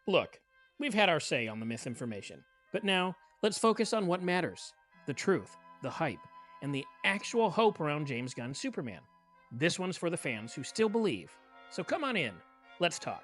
Look, we've had our say on the misinformation, but now let's focus on what matters: the truth, the hype, and the actual hope around James Gunn's Superman. This one's for the fans who still believe. So come on in, let's talk.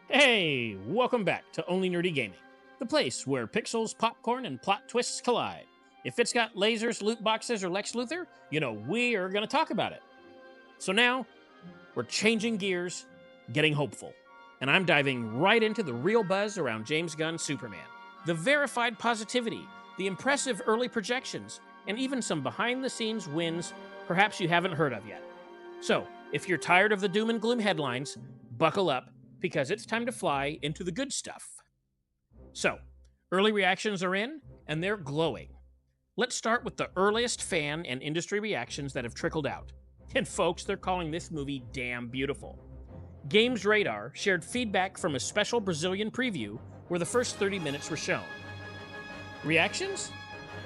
Hey, welcome back to Only Nerdy Gaming, the place where pixels, popcorn, and plot twists collide. If it's got lasers, loot boxes, or Lex Luthor, you know we are going to talk about it. So now, we're changing gears, getting hopeful, and I'm diving right into the real buzz around James Gunn's Superman. The verified positivity, the impressive early projections, and even some behind-the-scenes wins perhaps you haven't heard of yet. So, if you're tired of the doom and gloom headlines, buckle up, because it's time to fly into the good stuff. So, early reactions are in, and they're glowing. Let's start with the earliest fan and industry reactions that have trickled out. And folks, they're calling this movie damn beautiful. Games Radar shared feedback from a special Brazilian preview where the first 30 minutes were shown. Reactions?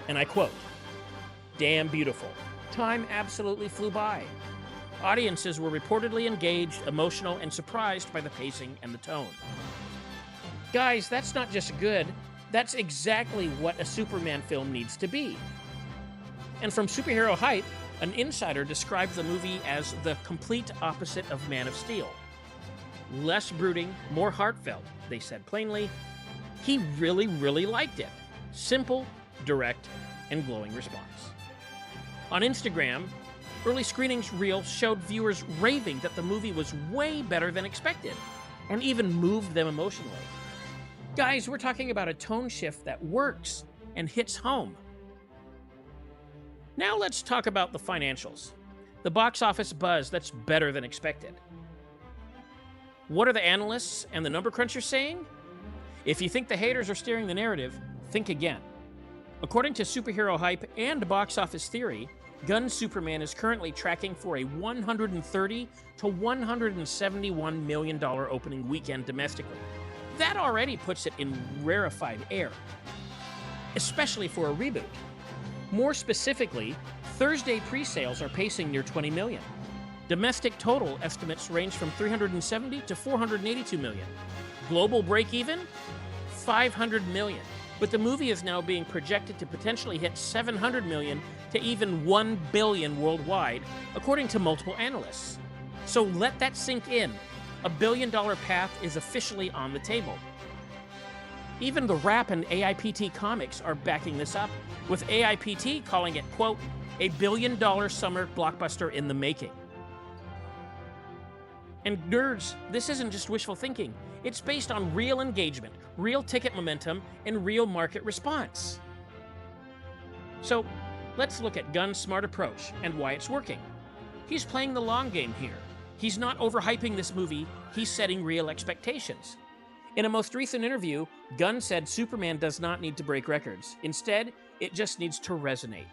And I quote, "Damn beautiful. Time absolutely flew by. Audiences were reportedly engaged, emotional, and surprised by the pacing and the tone." Guys, that's not just good, that's exactly what a Superman film needs to be. And from Superhero Hype, an insider described the movie as the complete opposite of Man of Steel. Less brooding, more heartfelt, they said plainly. He really, really liked it. Simple, direct, and glowing response. On Instagram, early screenings reels showed viewers raving that the movie was way better than expected, and even moved them emotionally. Guys, we're talking about a tone shift that works and hits home. Now let's talk about the financials. The box office buzz that's better than expected. What are the analysts and the number crunchers saying? If you think the haters are steering the narrative, think again. According to Superhero Hype and Box Office Theory, Gunn Superman is currently tracking for a $130 to $171 million opening weekend domestically. That already puts it in rarefied air, especially for a reboot. More specifically, Thursday pre-sales are pacing near 20 million. Domestic total estimates range from 370 to 482 million. Global break-even? 500 million. But the movie is now being projected to potentially hit 700 million to even 1 billion worldwide, according to multiple analysts. So let that sink in. A billion-dollar path is officially on the table. Even the Rap and AIPT comics are backing this up, with AIPT calling it, quote, a billion-dollar summer blockbuster in the making. And nerds, this isn't just wishful thinking. It's based on real engagement, real ticket momentum, and real market response. So, let's look at Gunn's smart approach and why it's working. He's playing the long game here. He's not overhyping this movie, he's setting real expectations. In a most recent interview, Gunn said Superman does not need to break records. Instead, it just needs to resonate.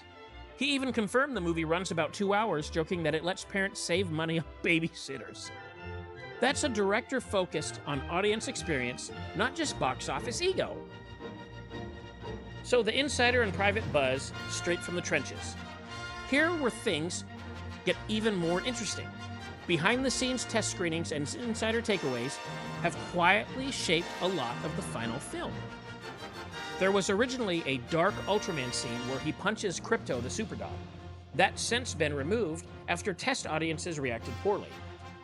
He even confirmed the movie runs about 2 hours, joking that it lets parents save money on babysitters. That's a director focused on audience experience, not just box office ego. So the insider and private buzz straight from the trenches. Here where things get even more interesting. Behind-the-scenes test screenings and insider takeaways have quietly shaped a lot of the final film. There was originally a dark Ultraman scene where he punches Krypto the Superdog. That's since been removed after test audiences reacted poorly.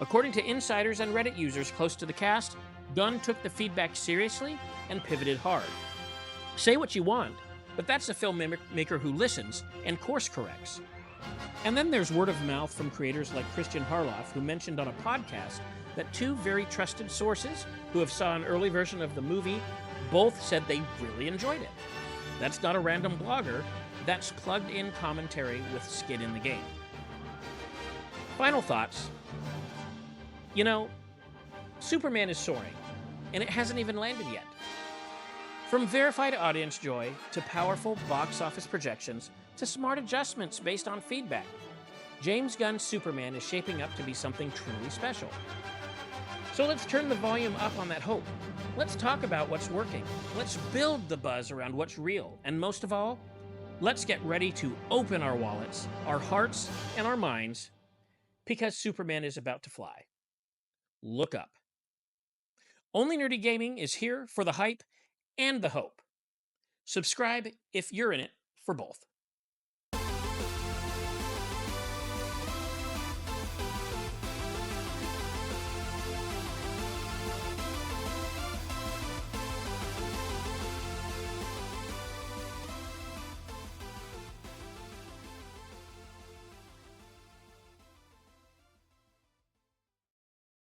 According to insiders and Reddit users close to the cast, Gunn took the feedback seriously and pivoted hard. Say what you want, but that's a filmmaker who listens and course corrects. And then there's word of mouth from creators like Christian Harloff, who mentioned on a podcast that two very trusted sources who have saw an early version of the movie both said they really enjoyed it. That's not a random blogger, that's plugged-in commentary with skin in the game. Final thoughts. You know, Superman is soaring, and it hasn't even landed yet. From verified audience joy to powerful box office projections to smart adjustments based on feedback, James Gunn's Superman is shaping up to be something truly special. So let's turn the volume up on that hope. Let's talk about what's working. Let's build the buzz around what's real. And most of all, let's get ready to open our wallets, our hearts, and our minds because Superman is about to fly. Look up. Only Nerdy Gaming is here for the hype and the hope. Subscribe if you're in it for both.